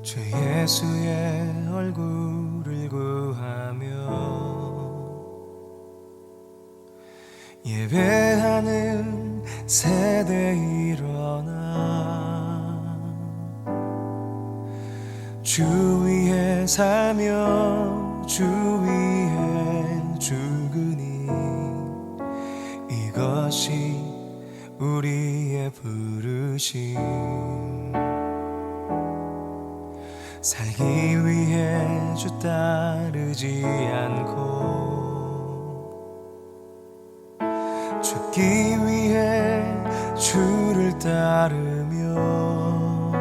주 예수의 얼굴을 구하며 예배하는 세대 일어나 주 위에 살며 주 위에 죽으니 이것이 우리의 부르심. 살기 위해 주 따르지 않고 죽기 위해 주를 따르며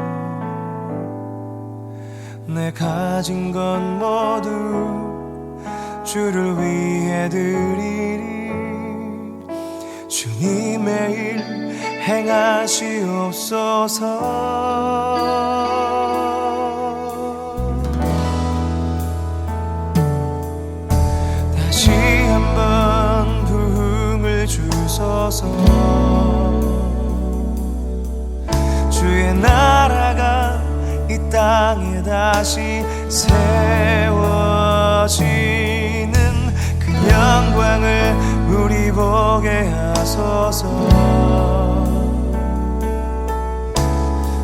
내 가진 건 모두 주를 위해 드리리. 주님의 일 행하시옵소서. 다시 한번 부흥을 주소서. 주의 나라가 이 땅에 다시 세워지는 그 영광을 우리 보게 하소서.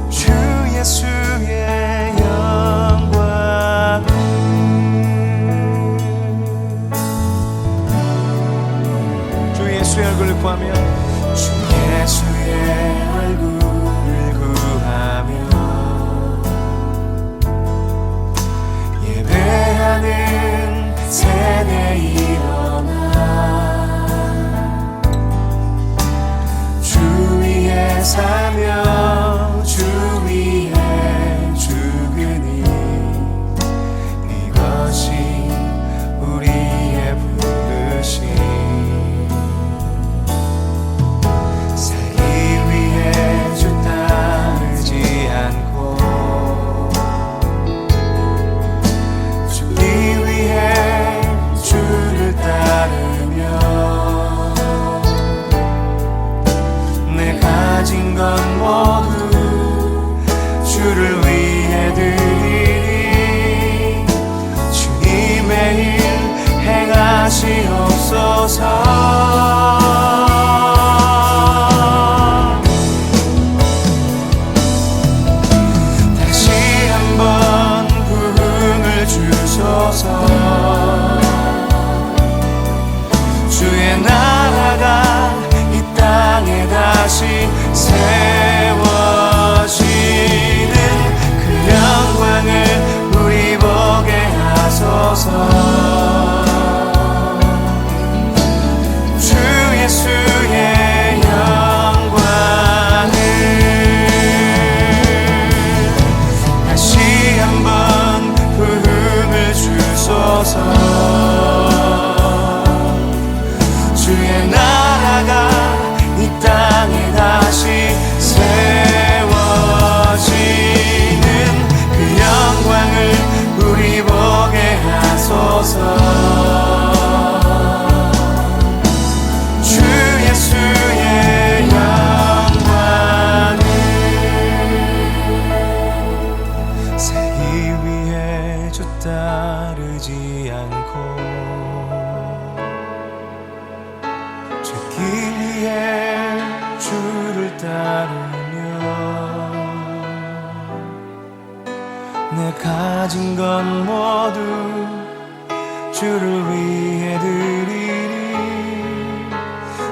주 예수의 영광 주 예수의 얼굴을 구하며 주 예수의 얼굴을 구하며 예배하는 세대 일어나 주 위에 살며 주 위에 죽으니 이것이 우리의 부르심. 살기 위해 주 따르지 않고 죽기 위해 주를 따르며 내 가진 건 모두 주를 위해 드리리. 주님의 일 행하시옵소서. 다시 한번 부흥을 주소서. 주의 나라가 이 땅에 다시 세워지는 그 영광을 우리 보게 하소서. 주 예수의 영광을 다시 한번 부흥을 주소서. 주의 나라가 이 땅에 다시 세워지는 그 영광을 우리 보게 하소서. 주 예수의 영광을 살기 위해 주 따르지 않고 죽기 위해 주를 따르며 내 가진 건 모두 주를 위해 드리리.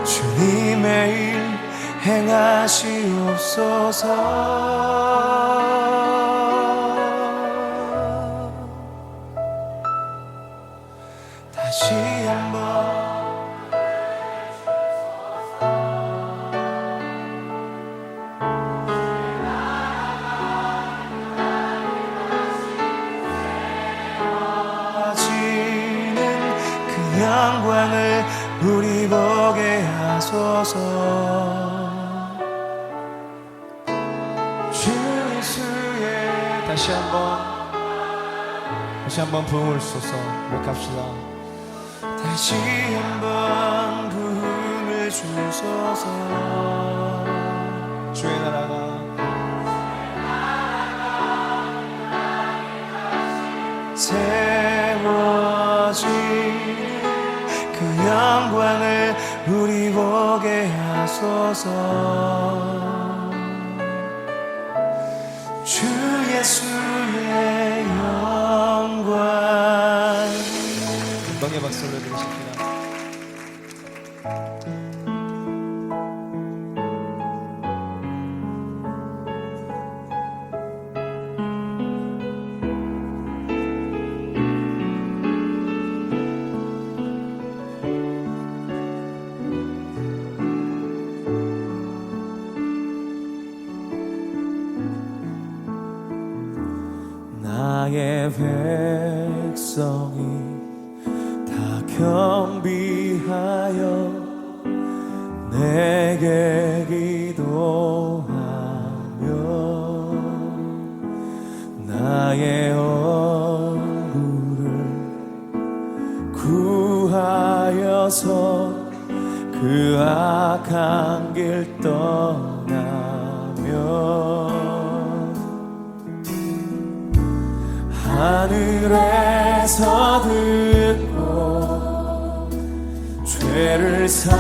주님의 일 행하시옵소서. 다시 한번 영광을 우리 보게 하소서. 주 예수의 다시 한번 부흥을 주소서. 고백합시다. 다시 한번 부흥을 주소서. 주의 나라가 세워지는 그 영광을 우리 보게 하소서. 주 예수의 영광. 금방의 박수 올려드리십니다. 나의 백성이 다 겸비하여 내게 기도하며 나의 얼굴을 구하여서 그 악한 길 떠나며 하늘에서 듣고 죄를 사하며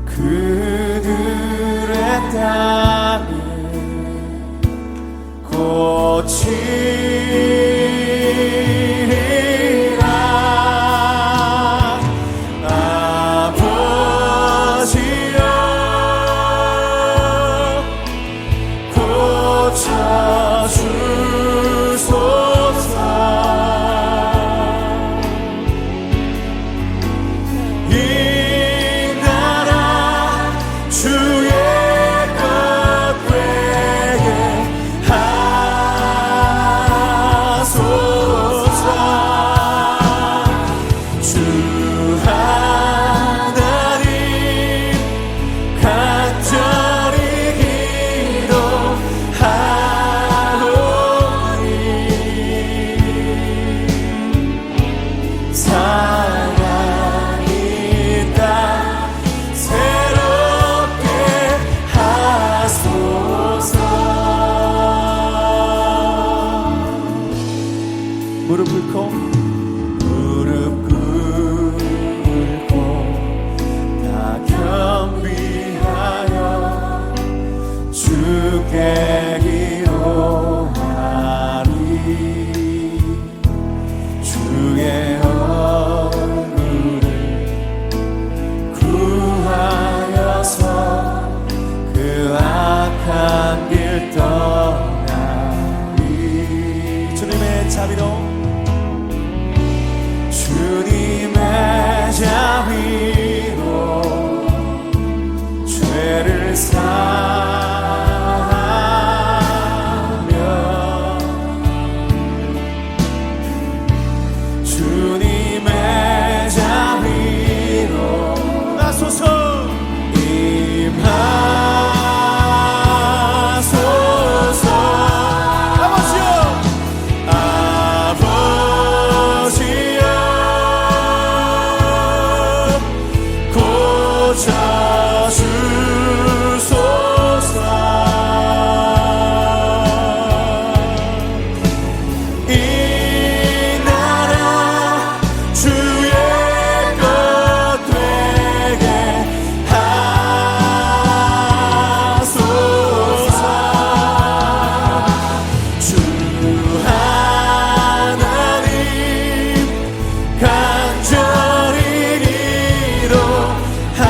그들의 땅을 고치리라. 아버지여 고쳐주소서. 이 나라 주의 것 되게 하소서. 주 하나님 간절히 기도하오니 사랑이 땅 새롭게 하소서. 무릎 꿇고 다 겸비하여 주께 기도하리. 주의 얼굴을 구하여서 그 악한 길 떠나리. 주님의 자비로 주님의 자비로 죄를 사하며 주님의 자비로 나소서. 임하소서. 아버지여 아버지여 고쳐주소서. 이 나라 주의 것 되게 하소서. 주 하나님 간절히 기도하오니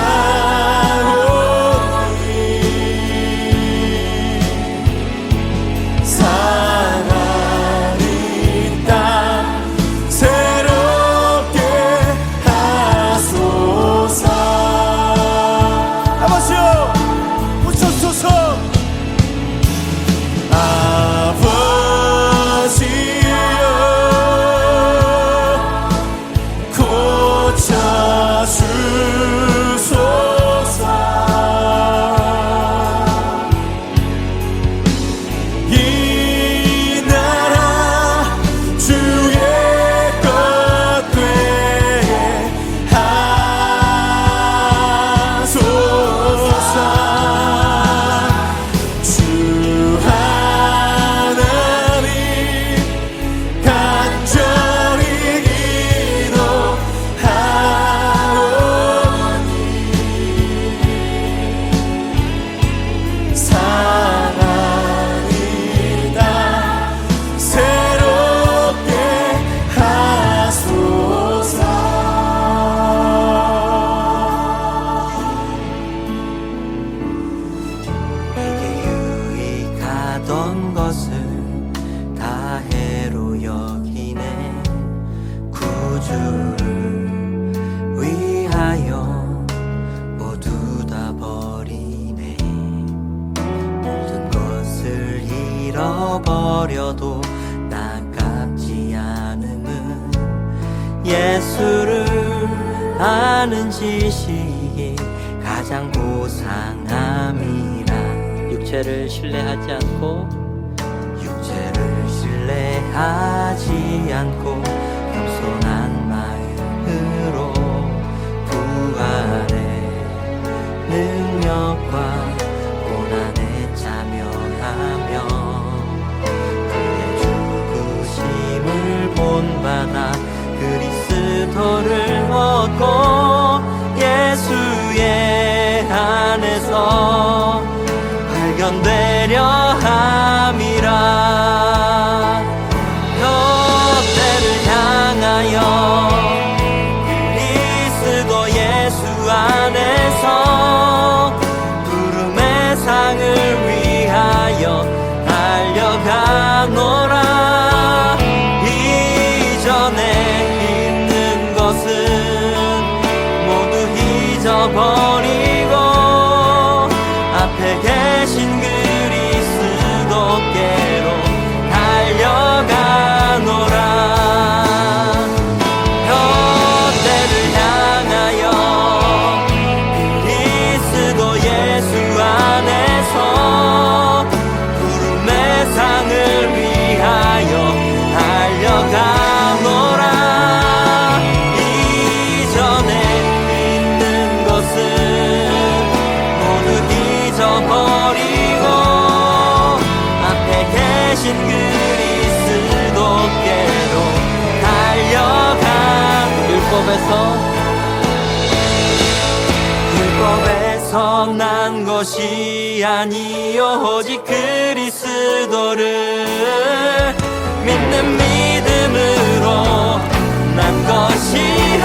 잃어버려도 나깝지 않음은 예수를 아는 지식이 가장 고상함이라. 육체를 신뢰하지 않고 겸손한 마음으로 부활의 능력과 고난에 참여하며 그의 죽으심을 본받아 그리스도를 얻고 예수의 안에서 발견되려 함이라. 뼈대를 향하여 그리스도 예수 안에서 부름의 상을 위하여 달려가노라. 이전에 있는 것은 모두 잊어버리고 앞에 계신 그리스도께로 달려가노라. 뼈대를 향하여 그리스도 예수 안에서 부름의 상을 위하여 달려가노라. 이전에 있는 것은 모두 잊어버리고 앞에 계신 그리스도께로 달려가. 율법에서 난 것이 아니요 오직 그리스도를 믿는 믿음으로 난 것이라.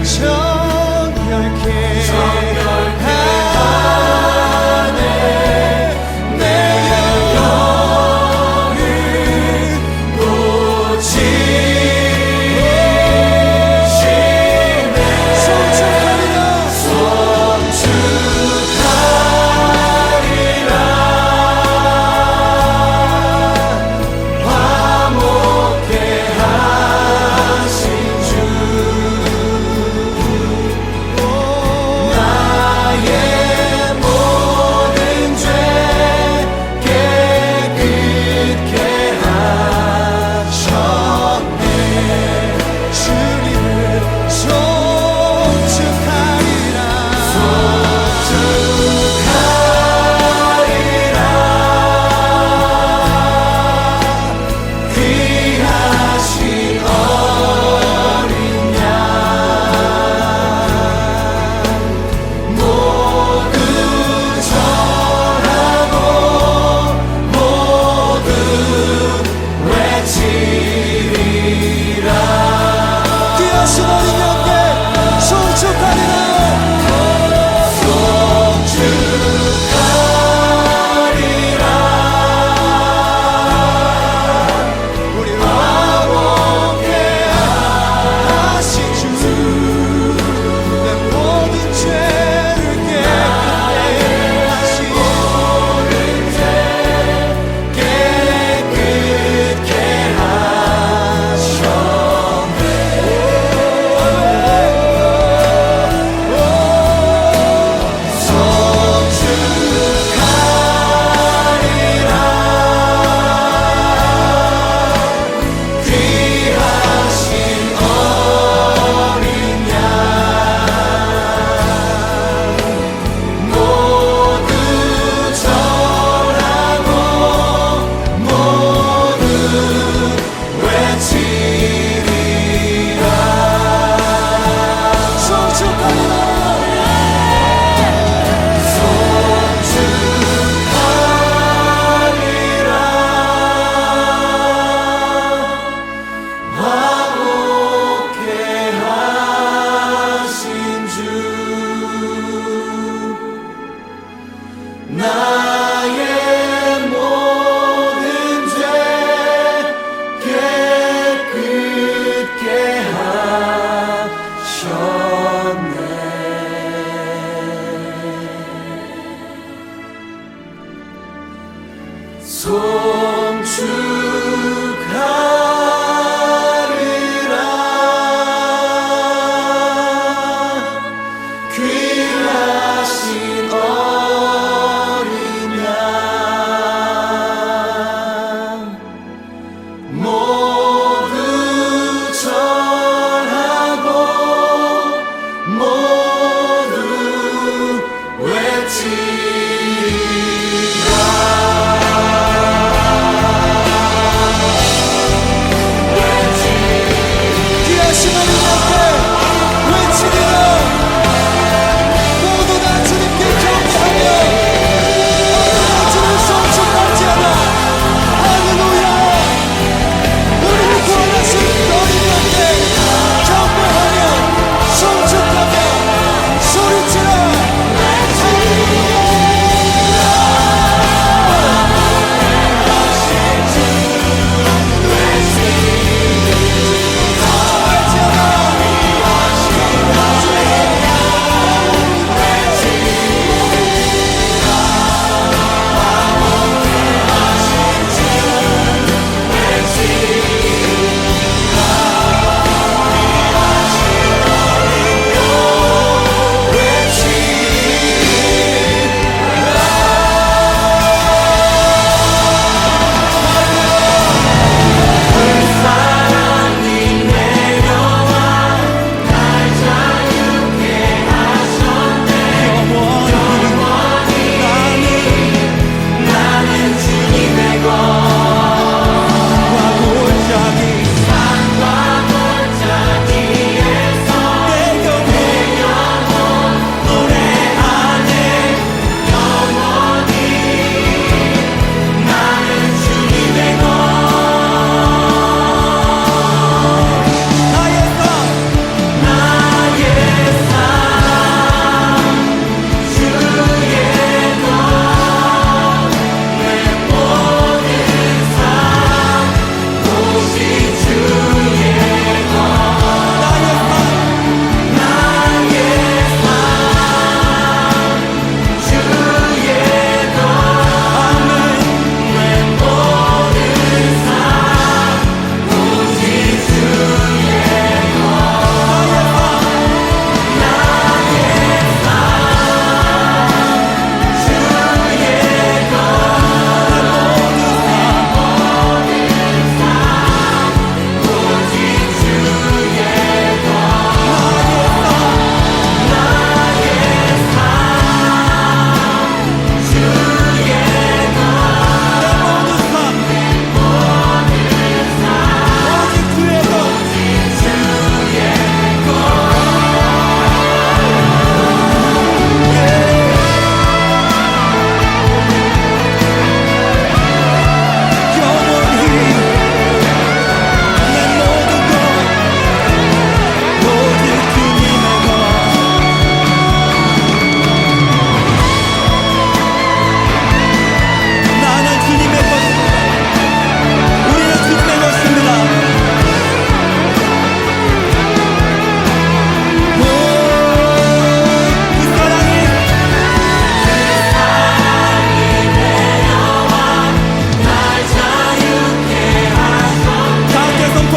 깨끗게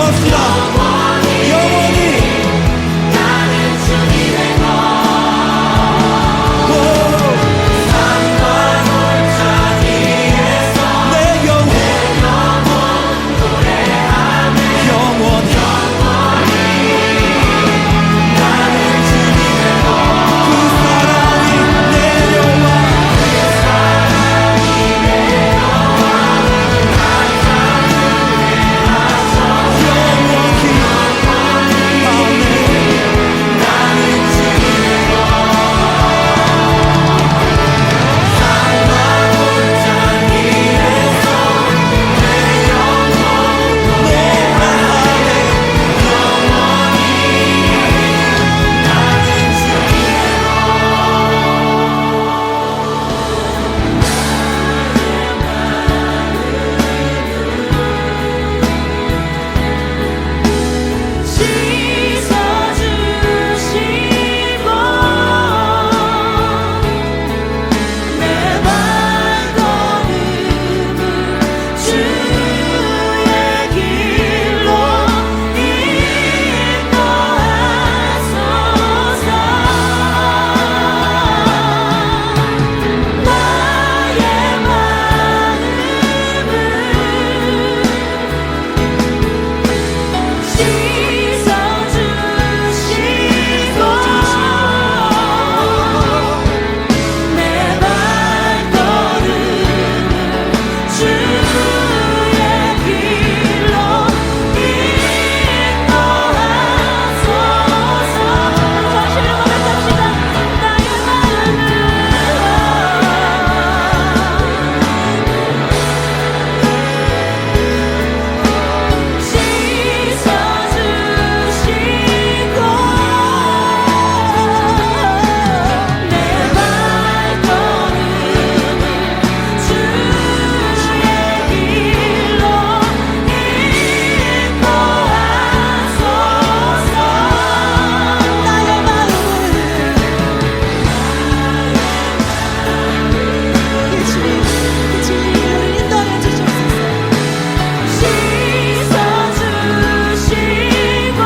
고백합시다. 영원히 나는 주님의 것 산과 골짜 위에서 내 영혼 노래하네 영원히 나는 주님의 것 그 사랑이 내려와 씻어주시고 내 발걸음을 주의 길로 인도하소서 나의 마음을 씻어주시고 내 발걸음을 주의 길로 인도하소서 다시 고백합시다. 나의 마음을 씻어주시고 내 발걸음을 주의 길로 인도하소서 나의 마음을 예수님 그 진리를 인도해 주시옵소서 씻어주시고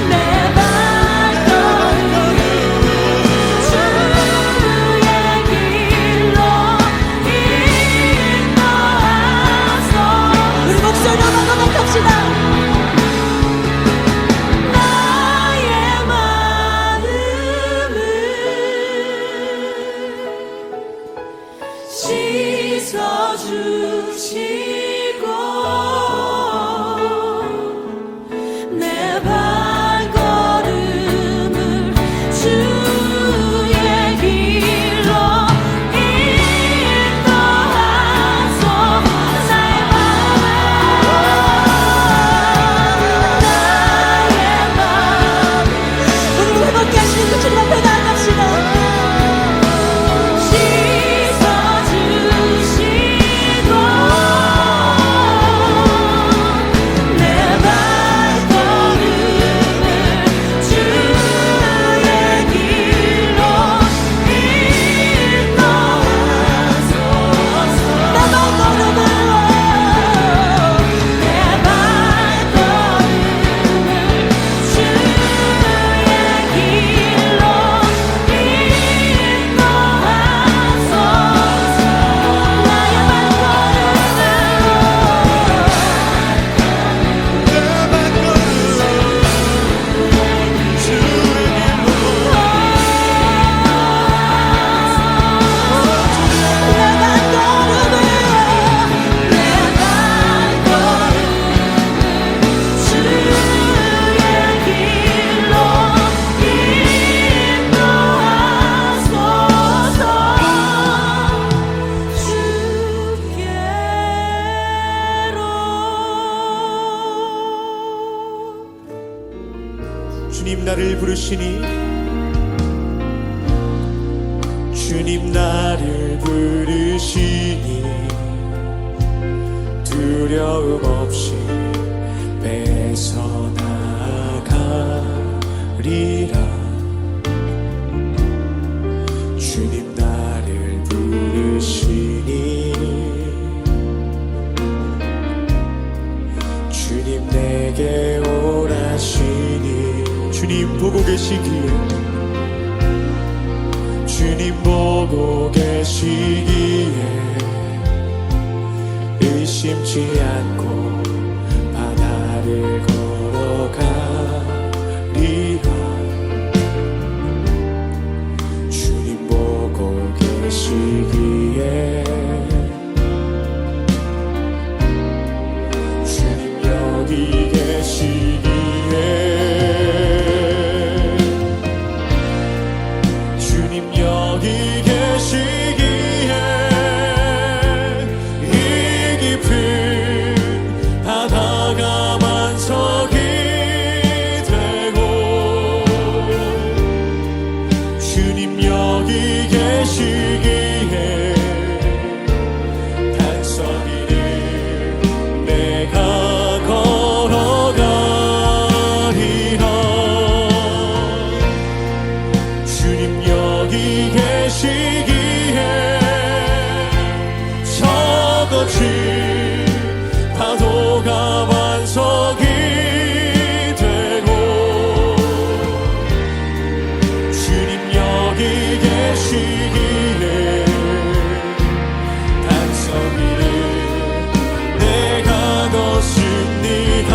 내 발걸음을 주의 길로 인도하소서 우리 목소리로 고백합시다. 나의 마음을 씻어주시고 내 발걸음을 주의 길로 인도하소서 나의 마음 오늘 회복케 하시는 그 주님 앞에 나아갑시다. 씻어주시고 내 발걸음을 주의 길로 인도하소서 내 발걸음을 주의 길로 주님 나를 부르시니 주님 나를 부르시니 두려움 없이 뺏어나가리라. 주님 나를 부르시니 내게 오라시니 주님 보고 계시기에 주님 보고 계시기에 의심치 않고 바다를 걸어가리라 주님 보고 계시기에 주님 여기 계시기에 주님 여기 계시기에 이 깊은 바다가 만석이 되고 주님 여기 계시기에 단서기를 내가 걸어가리라 주님 여기 계시기에 저거친 파도가 반석이 되고 주님 여기 계시기에 단서기를 내가 걷습니다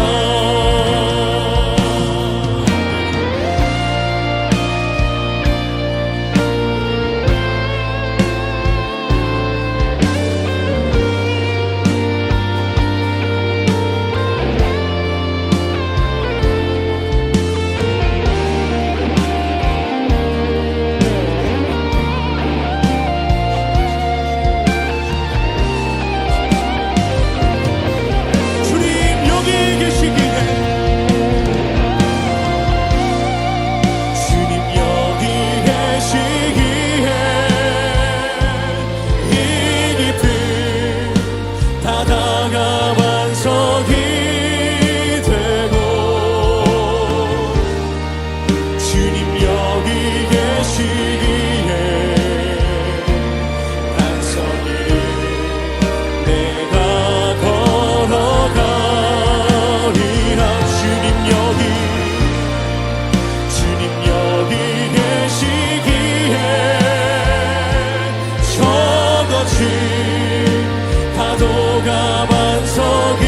주님 여기 계시기에 주님 여기 계시기에 이 깊은 바다가 반석이 되고 주님 여기 계시기에 반석이를 내가 걸어가리라 주님 여기 계시기에 저거친 파도가 반석이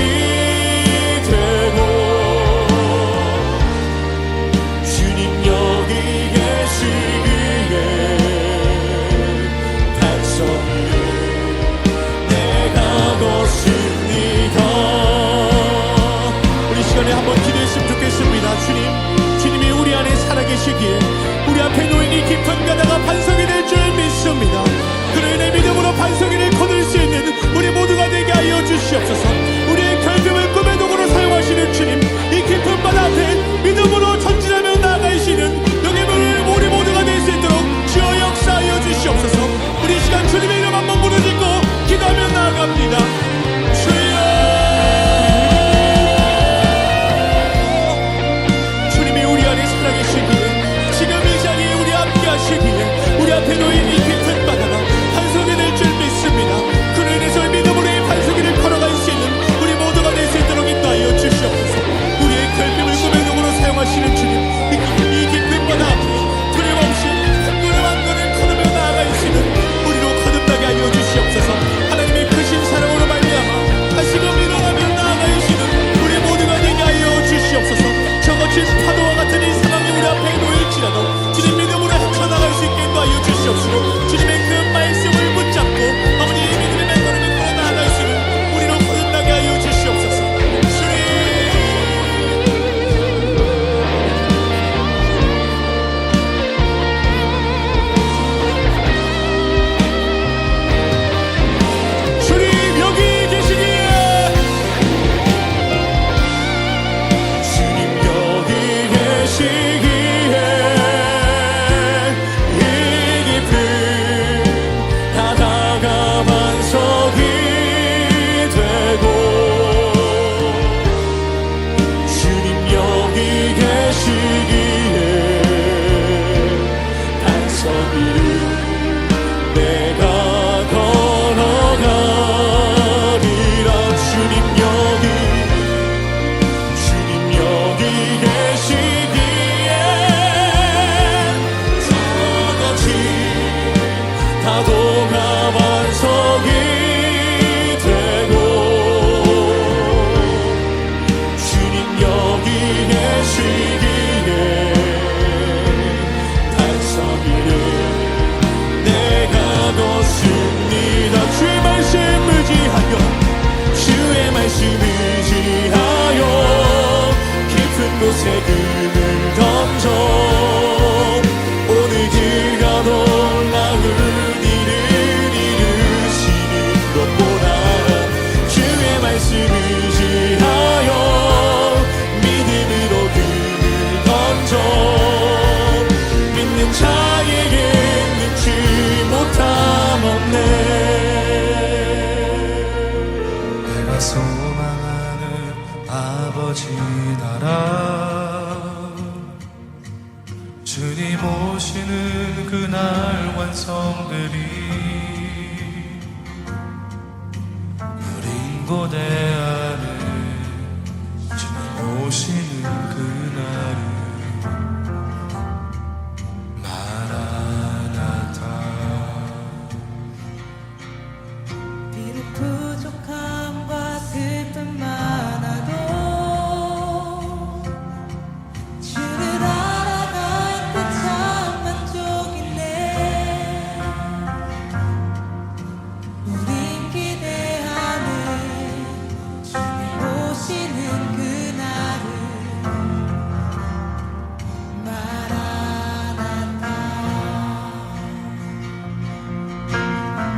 아버지 나라 주님 오시는 그날 완성되리 우린 고대하네 주님 오시는 그날을 마라나타 비록 부족함과 슬픔 많아도 주를 알아갈 때 참 만족이네. 우린 기대하는 주님 오시는 그날을 마라나타.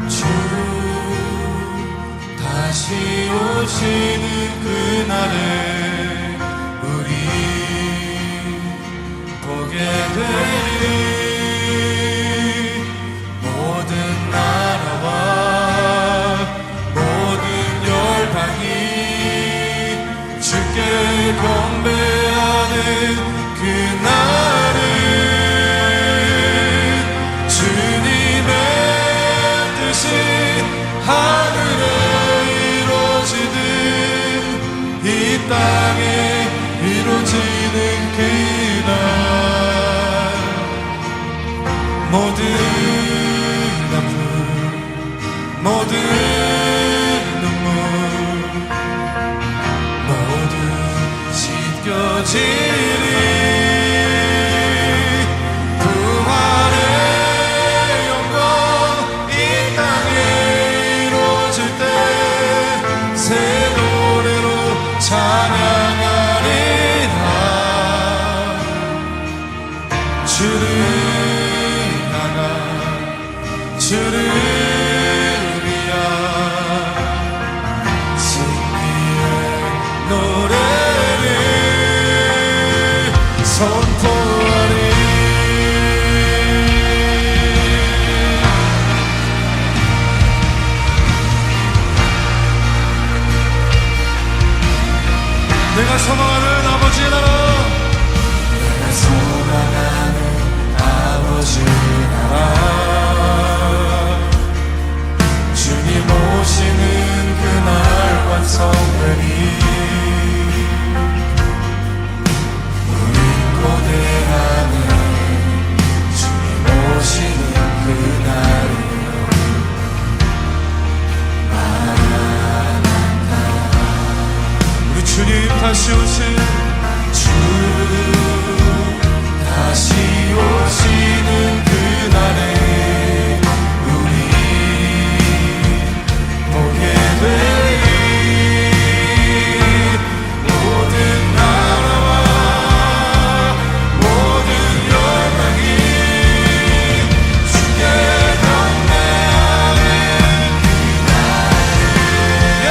주 다시 오시는 그날에 우리 보게 되리 모든 나라와 모든 열방이 주께 경배하는 그날은 주님의 뜻이 하늘에 이루어지듯 이 땅에 이루어지는 그날 모든 아픔 모든 눈물 모두 씻겨지리 부활의 영광 이 땅에 이루어질 때 새 노래로 찬양하리라 주를 향한 주를 위한 승리의 노래를 선포하리 내가 소망하는 아버지의 나라 내가 소망하는 아버지의 나라 주님 오시는 그날 완성되리 우린 고대하는 주님 오시는 그날을 우리 주님 다시 오신 주 다시 오시는 그날에 우리 보게 되리 모든 나라와 모든 열방이 주께 경배하는 그날에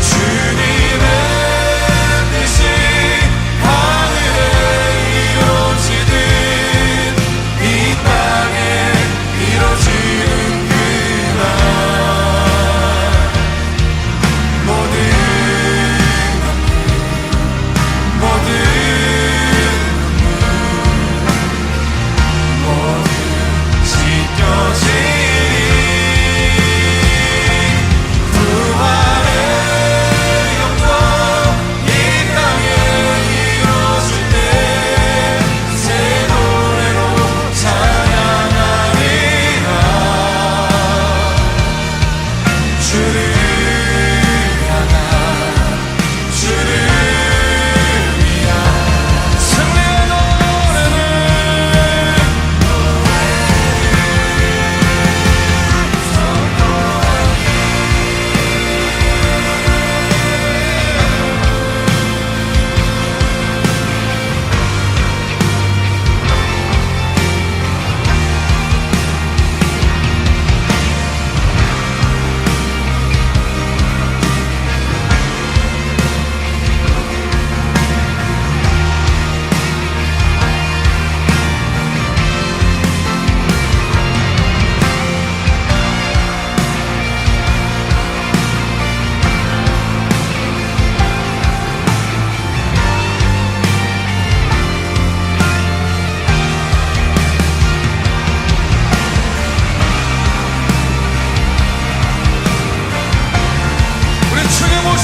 주님의 뜻이 하늘에 이루어지듯 이 땅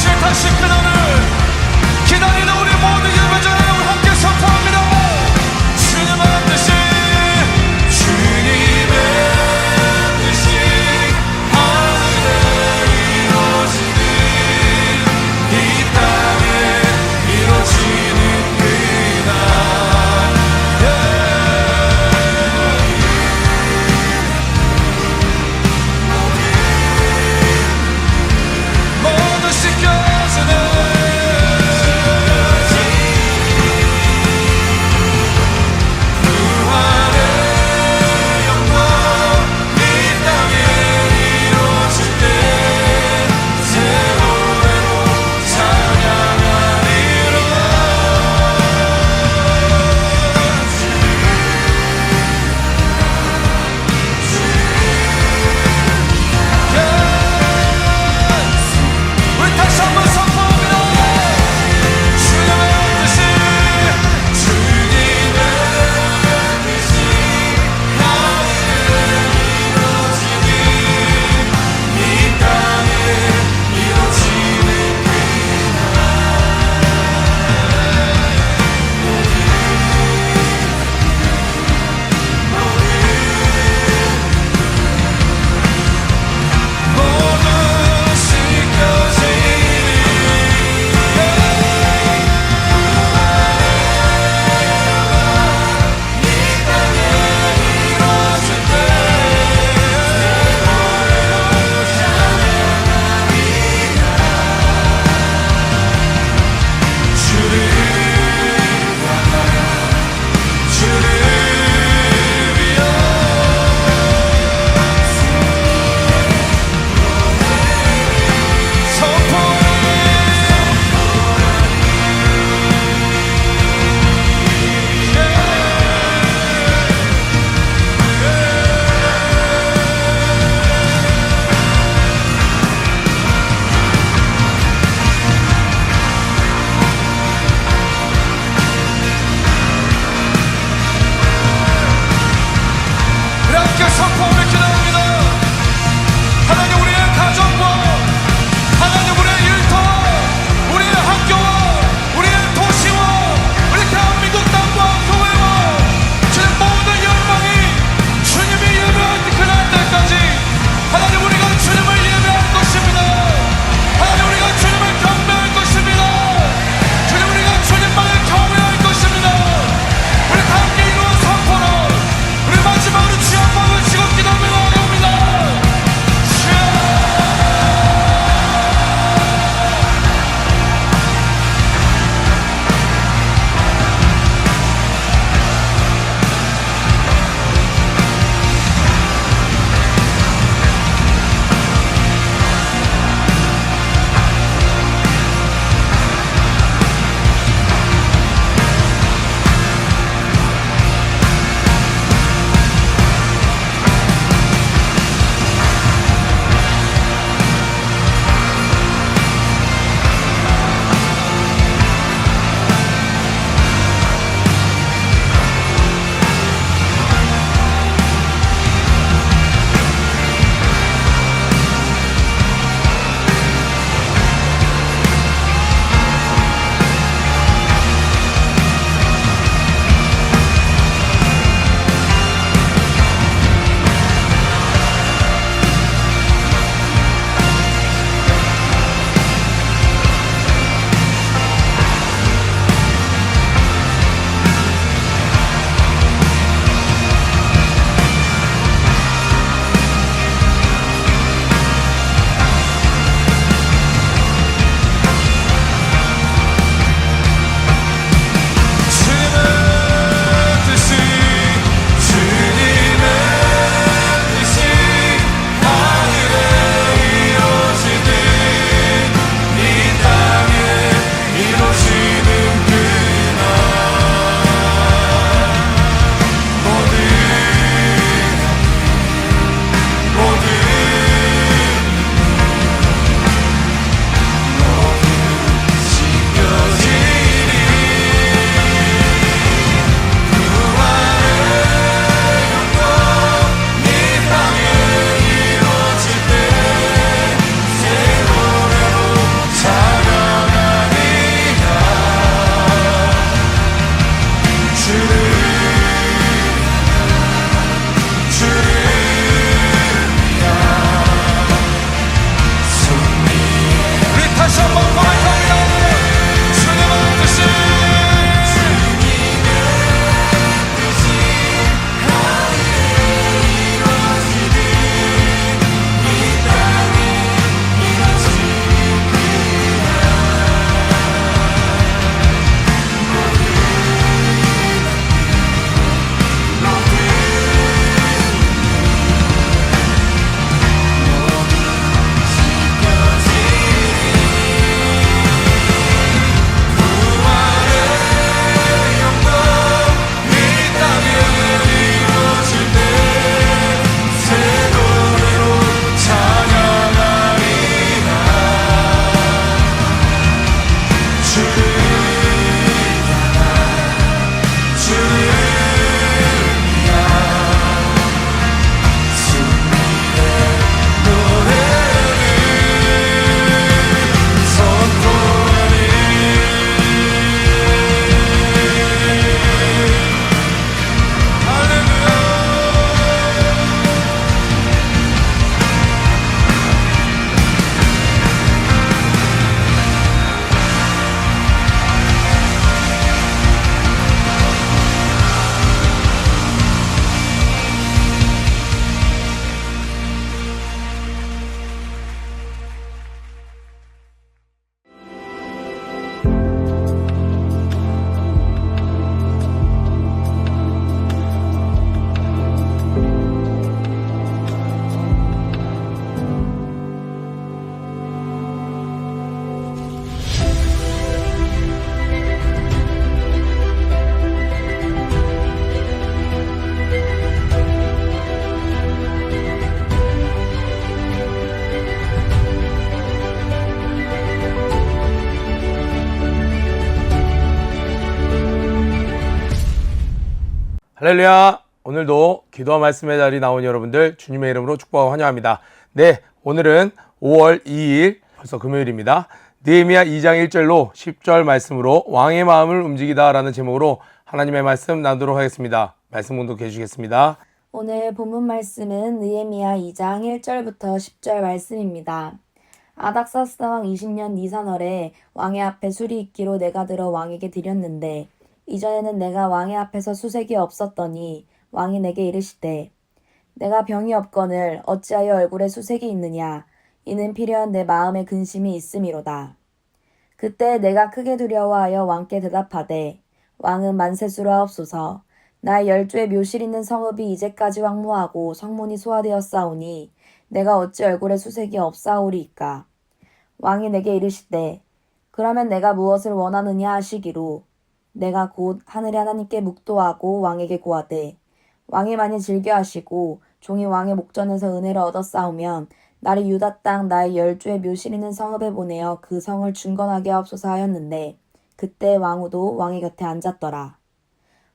오실 다시 그날을 기다리는 우리 모든 예배자를 함께 선포합니다. 주님 반드시 주님의 뜻이 하늘에 이루어지는 이 땅에 이루어지는 그날 모두 씻겨지네 할렐루야. 오늘도 기도와 말씀의 자리 나온 여러분들 주님의 이름으로 축복하고 환영합니다. 네, 오늘은 5월 2일 벌써 금요일입니다. 느헤미야 2장 1절로 10절 말씀으로 왕의 마음을 움직이다 라는 제목으로 하나님의 말씀 나누도록 하겠습니다. 말씀 공독해 주시겠습니다. 오늘 본문 말씀은 느헤미야 2장 1절부터 10절 말씀입니다. 아닥사스다 왕 20년 니산월에 왕의 앞에 술이 있기로 내가 들어 왕에게 드렸는데 이전에는 내가 왕의 앞에서 수색이 없었더니 왕이 내게 이르시되 내가 병이 없거늘 어찌하여 얼굴에 수색이 있느냐 이는 필요한 내 마음에 근심이 있음이로다. 그때 내가 크게 두려워하여 왕께 대답하되 왕은 만세수라옵소서 나의 12의 묘실 있는 성읍이 이제까지 황무하고 성문이 소화되었사오니 내가 어찌 얼굴에 수색이 없사오리이까. 왕이 내게 이르시되 그러면 내가 무엇을 원하느냐 하시기로 내가 곧 하늘의 하나님께 묵도하고 왕에게 고하되 왕이 많이 즐겨하시고 종이 왕의 목전에서 은혜를 얻었사오면 나를 유다 땅 나의 12의 묘실 있는 성읍에 보내어 그 성을 중건하게 하옵소서 하였는데 그때 왕후도 왕의 곁에 앉았더라.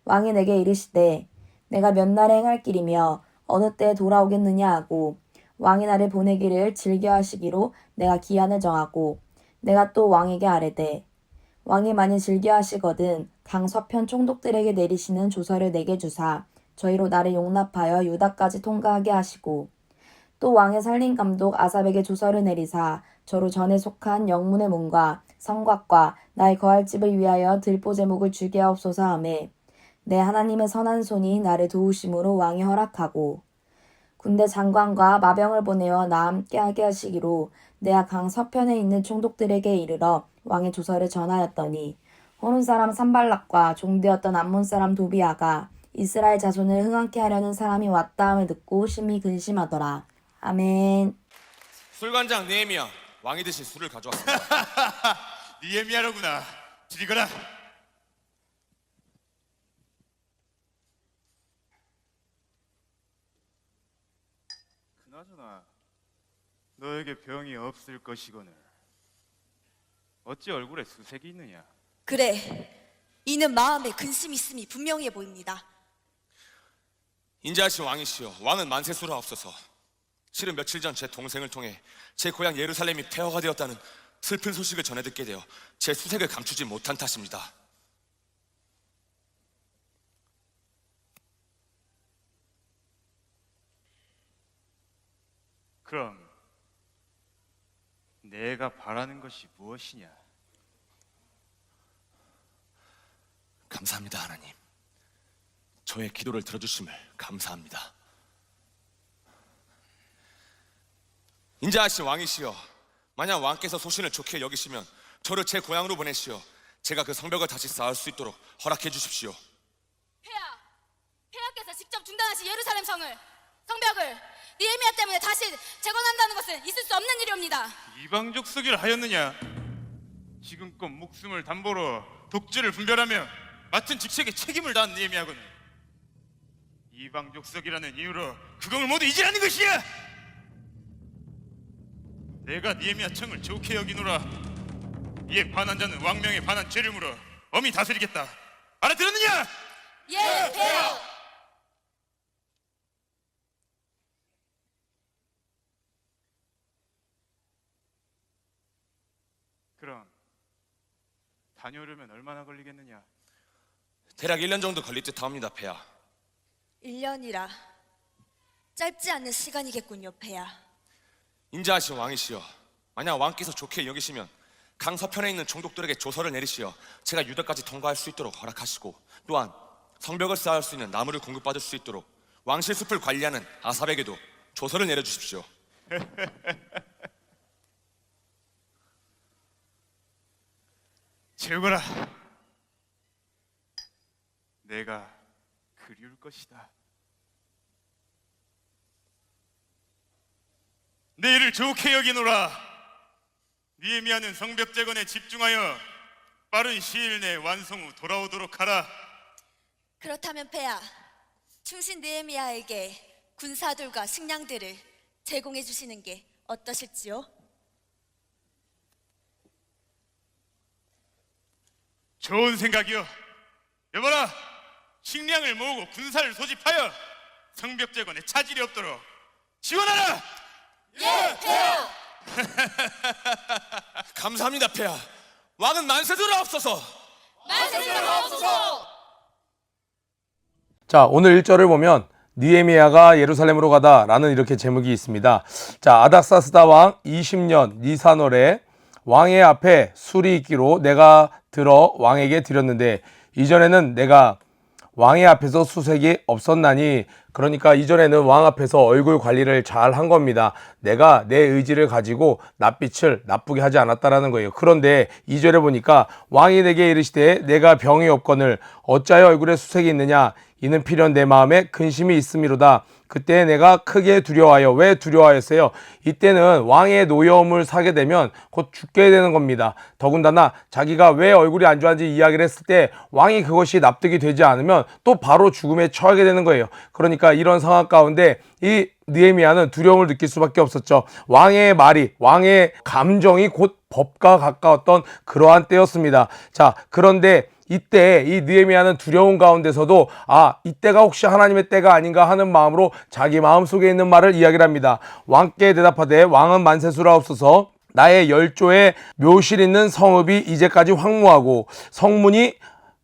왕이 내게 이르시되 내가 몇 날에 행할 길이며 어느 때에 돌아오겠느냐 하고 왕이 나를 보내기를 즐겨하시기로 내가 기한을 정하고 내가 또 왕에게 아뢰되 왕이 많이 즐겨하시거든 강 서편 총독들에게 내리시는 조서를 내게 주사 저희로 나를 용납하여 유다까지 통과하게 하시고 또 왕의 살림감독 아삽에게 조서를 내리사 저로 전에 속한 영문의 문과 성곽과 나의 거할 집을 위하여 들보 제목을 주게 하옵소서 하매 내 하나님의 선한 손이 나를 도우심으로 왕이 허락하고 군대 장관과 마병을 보내어 나와 함께 하게 하시기로 내가 강 서편에 있는 총독들에게 이르러 왕의 조서를 전하였더니 호른 사람 산발락과 종되었던 암몬 사람 도비아가 이스라엘 자손을 흥황케 하려는 사람이 왔다 함을 듣고 심히 근심하더라. 아멘. 술관장 느헤미야 왕이 드실 술을 가져왔습니다. 니에미야로구나. 드리거라. 그나저나 너에게 병이 없을 것이거늘 어찌 얼굴에 수색이 있느냐? 그래, 이는 마음에 근심이 있음이 분명해 보입니다. 인자하신 왕이시여 왕은 만세수라옵소서. 실은 며칠 전 제 동생을 통해 제 고향 예루살렘이 폐허가 되었다는 슬픈 소식을 전해 듣게 되어 제 수색을 감추지 못한 탓입니다. 그럼 내가 바라는 것이 무엇이냐? 감사합니다 하나님. 저의 기도를 들어주심을 감사합니다. 인자하신 왕이시여 만약 왕께서 소신을 좋게 여기시면 저를 제 고향으로 보내시어 제가 그 성벽을 다시 쌓을 수 있도록 허락해 주십시오. 폐하께서 직접 중단하신 예루살렘 성벽을 느헤미야 때문에 다시 재건한다는 것은 있을 수 없는 일이옵니다. 이방족 쓰기를 하였느냐? 지금껏 목숨을 담보로 독주를 분별하며 맡은 직책에 책임을 다한 느헤미야거늘 이방족 쓰기라는 이유로 그공을 모두 잊으라는 것이야. 내가 느헤미야 청을 좋게 여기노라. 이에 반한 자는 왕명에 반한 죄를 물어 엄히 다스리겠다. 알아들었느냐? 예, 폐하. 그럼 다녀오려면 얼마나 걸리겠느냐? 대략 1년 정도 걸릴 듯 합니다 폐하. 1년이라 짧지 않은 시간이겠군요, 폐하. 인자하신 왕이시여 만약 왕께서 좋게 여기시면 강 서편에 있는 총독들에게 조서를 내리시어 제가 유다까지 통과할 수 있도록 허락하시고 또한 성벽을 쌓을 수 있는 나무를 공급받을 수 있도록 왕실 숲을 관리하는 아삽에게도 조서를 내려주십시오. 재우거라. 내가 그리울 것이다. 내 일을 좋게 여기노라. 느헤미야는 성벽 재건에 집중하여 빠른 시일 내에 완성 후 돌아오도록 하라. 그렇다면 폐하, 충신 느헤미야에게 군사들과 식량들을 제공해 주시는 게 어떠실지요? 좋은 생각이요. 여봐라, 식량을 모으고 군사를 소집하여 성벽 재건에 차질이 없도록 지원하라. 예, 폐하. 감사합니다, 폐하. 왕은 만세들하옵소서. 만세들하옵소서. 자, 오늘 1절을 보면 느헤미야가 예루살렘으로 가다라는 이렇게 제목이 있습니다. 자, 아닥사스다 왕 20년 니산월에 왕의 앞에 술이 있기로 내가 들어 왕에게 드렸는데 이전에는 내가 왕의 앞에서 수색이 없었나니, 그러니까 이전에는 왕 앞에서 얼굴 관리를 잘 한 겁니다. 내가 내 의지를 가지고 낯빛을 나쁘게 하지 않았다라는 거예요. 그런데 2절에 보니까 왕이 내게 이르시되 내가 병이 없거늘 어찌하여 얼굴에 수색이 있느냐, 이는 필연 내 마음에 근심이 있음이로다. 그때 내가 크게 두려워하여, 왜 두려워하였어요? 이때는 왕의 노여움을 사게 되면 곧 죽게 되는 겁니다. 더군다나 자기가 왜 얼굴이 안 좋아하는지 이야기를 했을 때 왕이 그것이 납득이 되지 않으면 또 바로 죽음에 처하게 되는 거예요. 그러니까 이런 상황 가운데 이 느헤미야는 두려움을 느낄 수밖에 없었죠. 왕의 말이, 왕의 감정이 곧 법과 가까웠던 그러한 때였습니다. 자, 그런데 이때 이 느헤미야는 두려운 가운데서도 이때가 혹시 하나님의 때가 아닌가 하는 마음으로 자기 마음속에 있는 말을 이야기를 합니다. 왕께 대답하되 왕은 만세수라옵소서. 나의 열조의 묘실 있는 성읍이 이제까지 황무하고 성문이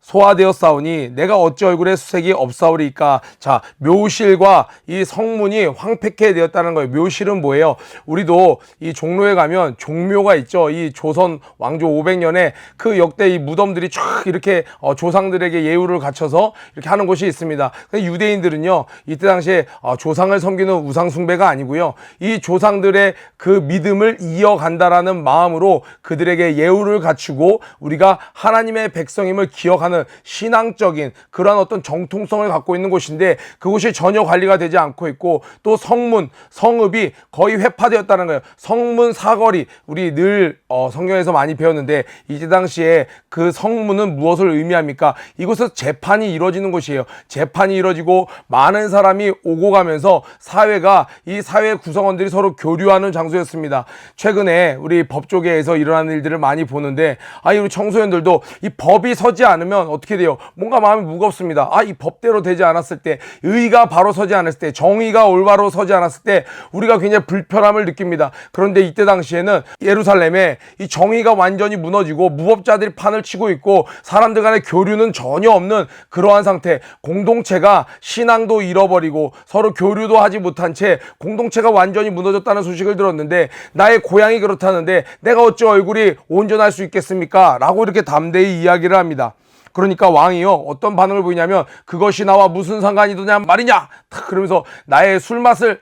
소화되었사오니 내가 어찌 얼굴에 수색이 없사오리까. 자, 묘실과 이 성문이 황폐케 되었다는 거예요. 묘실은 뭐예요? 우리도 이 종로에 가면 종묘가 있죠. 이 조선 왕조 500년에 그 역대 이 무덤들이 쫙 이렇게 조상들에게 예우를 갖춰서 이렇게 하는 곳이 있습니다. 근데 유대인들은요, 이때 당시에 조상을 섬기는 우상 숭배가 아니고요, 이 조상들의 그 믿음을 이어간다라는 마음으로 그들에게 예우를 갖추고 우리가 하나님의 백성임을 기억하는 신앙적인 그런 어떤 정통성을 갖고 있는 곳인데, 그곳이 전혀 관리가 되지 않고 있고, 또 성문, 성읍이 거의 회파되었다는 거예요. 성문 사거리, 우리 늘 성경에서 많이 배웠는데 이때 당시에 그 성문은 무엇을 의미합니까? 이곳에서 재판이 이루어지는 곳이에요. 재판이 이루어지고 많은 사람이 오고 가면서 사회가, 이 사회 구성원들이 서로 교류하는 장소였습니다. 최근에 우리 법조계에서 일어나는 일들을 많이 보는데, 우리 청소년들도 이 법이 서지 않으면 어떻게 돼요? 뭔가 마음이 무겁습니다. 이 법대로 되지 않았을 때, 의가 바로 서지 않았을 때, 정의가 올바로 서지 않았을 때 우리가 굉장히 불편함을 느낍니다. 그런데 이때 당시에는 예루살렘에 이 정의가 완전히 무너지고 무법자들이 판을 치고 있고 사람들 간의 교류는 전혀 없는 그러한 상태, 공동체가 신앙도 잃어버리고 서로 교류도 하지 못한 채 공동체가 완전히 무너졌다는 소식을 들었는데, 나의 고향이 그렇다는데 내가 어찌 얼굴이 온전할 수 있겠습니까? 라고 이렇게 담대히 이야기를 합니다. 그러니까 왕이요, 어떤 반응을 보이냐면, 그것이 나와 무슨 상관이 되냐 말이냐, 그러면서 나의 술맛을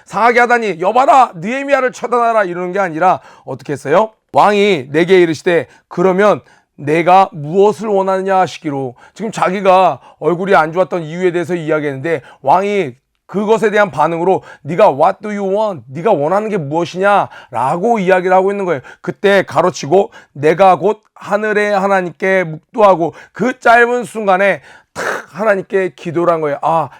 상하게 하다니 여봐라, 느헤미야를 처단하라, 이러는 게 아니라 어떻게 했어요? 왕이 내게 이르시되 그러면 내가 무엇을 원하느냐 하시기로, 지금 자기가 얼굴이 안 좋았던 이유에 대해서 이야기했는데 왕이 그것에 대한 반응으로 네가 what do you want? 네가 원하는 게 무엇이냐? 라고 이야기를 하고 있는 거예요. 그때 가로치고 내가 곧 하늘의 하나님께 묵도하고, 그 짧은 순간에 하나님께 기도를 한 거예요.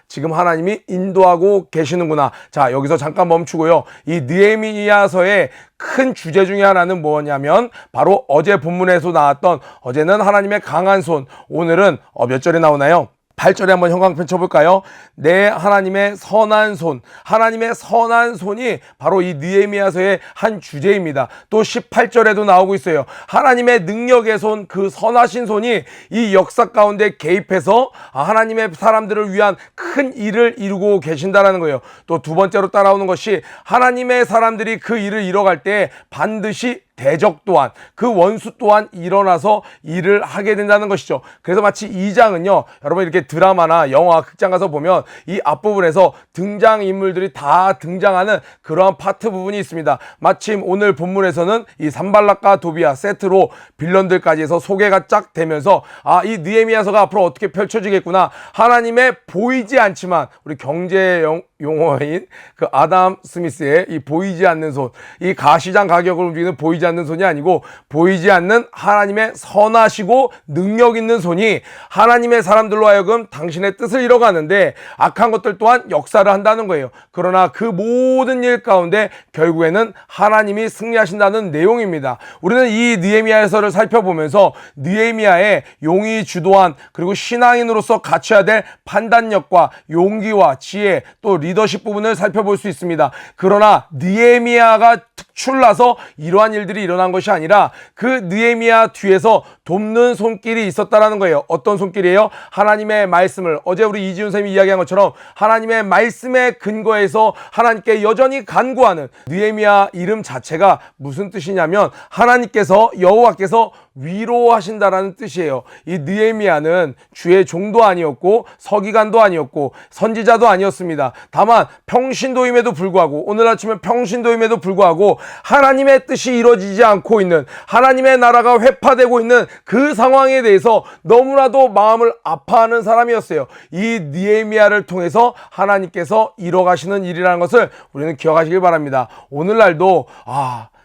지금 하나님이 인도하고 계시는구나. 자, 여기서 잠깐 멈추고요. 이 느헤미야서의 큰 주제 중에 하나는 뭐냐면 바로 어제 본문에서 나왔던, 어제는 하나님의 강한 손, 오늘은 몇 절에 나오나요? 8절에 한번 형광펜 쳐볼까요? 내 하나님의 선한 손, 하나님의 선한 손이 바로 이 느헤미야서의 한 주제입니다. 또 18절에도 나오고 있어요. 하나님의 능력의 손, 그 선하신 손이 이 역사 가운데 개입해서 하나님의 사람들을 위한 큰 일을 이루고 계신다라는 거예요. 또 두 번째로 따라오는 것이, 하나님의 사람들이 그 일을 이뤄갈 때 반드시 대적 또한, 그 원수 또한 일어나서 일을 하게 된다는 것이죠. 그래서 마치 2장은요, 여러분 이렇게 드라마나 영화, 극장 가서 보면 이 앞부분에서 등장인물들이 다 등장하는 그러한 파트 부분이 있습니다. 마침 오늘 본문에서는 이 산발락과 도비아 세트로 빌런들까지 해서 소개가 쫙 되면서 이 느헤미야서가 앞으로 어떻게 펼쳐지겠구나, 하나님의 보이지 않지만 우리 경제 용어인 그 아담 스미스의 이 보이지 않는 손, 이 가시장 가격을 움직이는 보이지 않는 손이 아니고 보이지 않는 하나님의 선하시고 능력 있는 손이 하나님의 사람들로 하여금 당신의 뜻을 이뤄가는데 악한 것들 또한 역사를 한다는 거예요. 그러나 그 모든 일 가운데 결국에는 하나님이 승리하신다는 내용입니다. 우리는 이 느헤미야서를 살펴보면서 느헤미야의 용이 주도한 그리고 신앙인으로서 갖춰야 될 판단력과 용기와 지혜 또 리더십 부분을 살펴볼 수 있습니다. 그러나 느헤미야가 특출나서 이러한 일들이 일어난 것이 아니라 그 느헤미야 뒤에서 돕는 손길이 있었다라는 거예요. 어떤 손길이에요? 하나님의 말씀을, 어제 우리 이지훈 선생님이 이야기한 것처럼 하나님의 말씀에 근거해서 하나님께 여전히 간구하는, 느헤미야 이름 자체가 무슨 뜻이냐면 하나님께서, 여호와께서 위로하신다라는 뜻이에요. 이 느헤미야는 주의 종도 아니었고 서기관도 아니었고 선지자도 아니었습니다. 다만 평신도임에도 불구하고, 오늘 아침에 평신도임에도 불구하고 하나님의 뜻이 이루어지지 않고 있는, 하나님의 나라가 회파되고 있는 그 상황에 대해서 너무나도 마음을 아파하는 사람이었어요. 이 느헤미야를 통해서 하나님께서 이뤄가시는 일이라는 것을 우리는 기억하시길 바랍니다. 오늘날도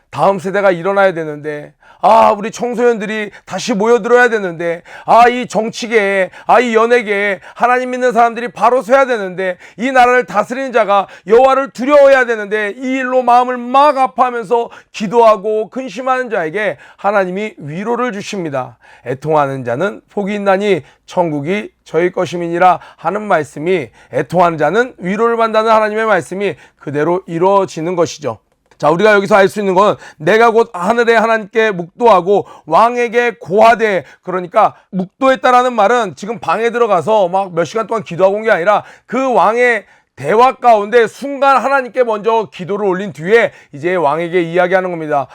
다음 세대가 일어나야 되는데, 우리 청소년들이 다시 모여들어야 되는데, 이 정치계에, 이 연예계에 하나님 믿는 사람들이 바로 서야 되는데, 이 나라를 다스리는 자가 여호와를 두려워해야 되는데, 이 일로 마음을 막 아파하면서 기도하고 근심하는 자에게 하나님이 위로를 주십니다. 애통하는 자는 복이 있나니 천국이 저희 것임이니라 하는 말씀이, 애통하는 자는 위로를 받는다는 하나님의 말씀이 그대로 이루어지는 것이죠. 자, 우리가 여기서 알 수 있는 건 내가 곧 하늘의 하나님께 묵도하고 왕에게 고하되, 그러니까 묵도했다라는 말은 지금 방에 들어가서 막 몇 시간 동안 기도하고 온 게 아니라 그 왕의 대화 가운데 순간 하나님께 먼저 기도를 올린 뒤에 이제 왕에게 이야기하는 겁니다.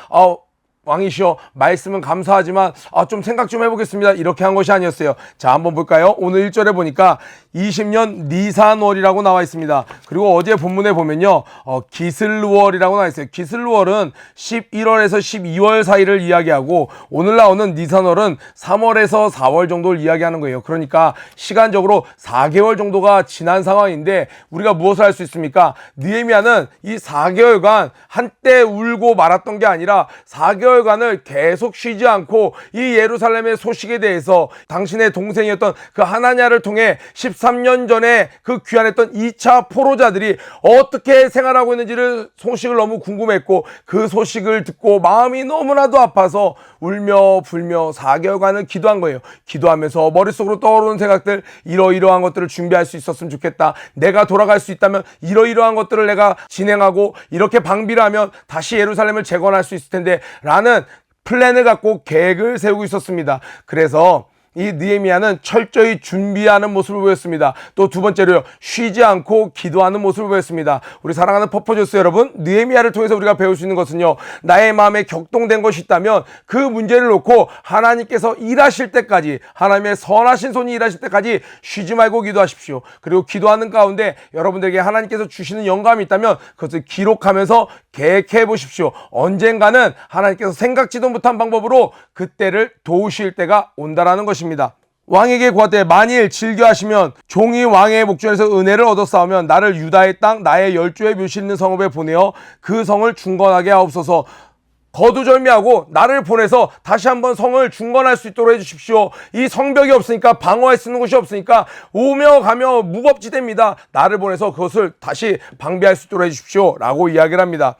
왕이시여, 말씀은 감사하지만 좀 생각 좀 해보겠습니다. 이렇게 한 것이 아니었어요. 자, 한번 볼까요? 오늘 1절에 보니까 20년 니산월이라고 나와 있습니다. 그리고 어제 본문에 보면요, 기슬루월이라고 나와 있어요. 기슬루월은 11월에서 12월 사이를 이야기하고, 오늘 나오는 니산월은 3월에서 4월 정도를 이야기하는 거예요. 그러니까 시간적으로 4개월 정도가 지난 상황인데 우리가 무엇을 할 수 있습니까? 느헤미야는 이 4개월간 한때 울고 말았던 게 아니라 4개월간을 계속 쉬지 않고 이 예루살렘의 소식에 대해서 당신의 동생이었던 그 하나냐를 통해 13년 전에 그 귀환했던 2차 포로자들이 어떻게 생활하고 있는지를 소식을 너무 궁금했고, 그 소식을 듣고 마음이 너무나도 아파서 울며 불며 4개월간을 기도한 거예요. 기도하면서 머릿속으로 떠오르는 생각들, 이러이러한 것들을 준비할 수 있었으면 좋겠다. 내가 돌아갈 수 있다면 이러이러한 것들을 내가 진행하고 이렇게 방비를 하면 다시 예루살렘을 재건할 수 있을 텐데 라는 플랜을 갖고 계획을 세우고 있었습니다. 그래서 이 느헤미야는 철저히 준비하는 모습을 보였습니다. 또 두 번째로요, 쉬지 않고 기도하는 모습을 보였습니다. 우리 사랑하는 퍼포저스 여러분, 느헤미야를 통해서 우리가 배울 수 있는 것은요, 나의 마음에 격동된 것이 있다면 그 문제를 놓고 하나님께서 일하실 때까지, 하나님의 선하신 손이 일하실 때까지 쉬지 말고 기도하십시오. 그리고 기도하는 가운데 여러분들에게 하나님께서 주시는 영감이 있다면 그것을 기록하면서 계획해 보십시오. 언젠가는 하나님께서 생각지도 못한 방법으로 그때를 도우실 때가 온다라는 것입니다. 왕에게 고하되, 만일 즐겨하시면 종이 왕의 목전에서 은혜를 얻어 싸우면 나를 유다의 땅 나의 열조의 묘시 있는 성읍에 보내어 그 성을 중건하게 하옵소서. 거두절미하고 나를 보내서 다시 한번 성을 중건할 수 있도록 해주십시오. 이 성벽이 없으니까, 방어할 수 있는 곳이 없으니까 오며 가며 무법지대입니다. 나를 보내서 그것을 다시 방비할 수 있도록 해주십시오 라고 이야기를 합니다.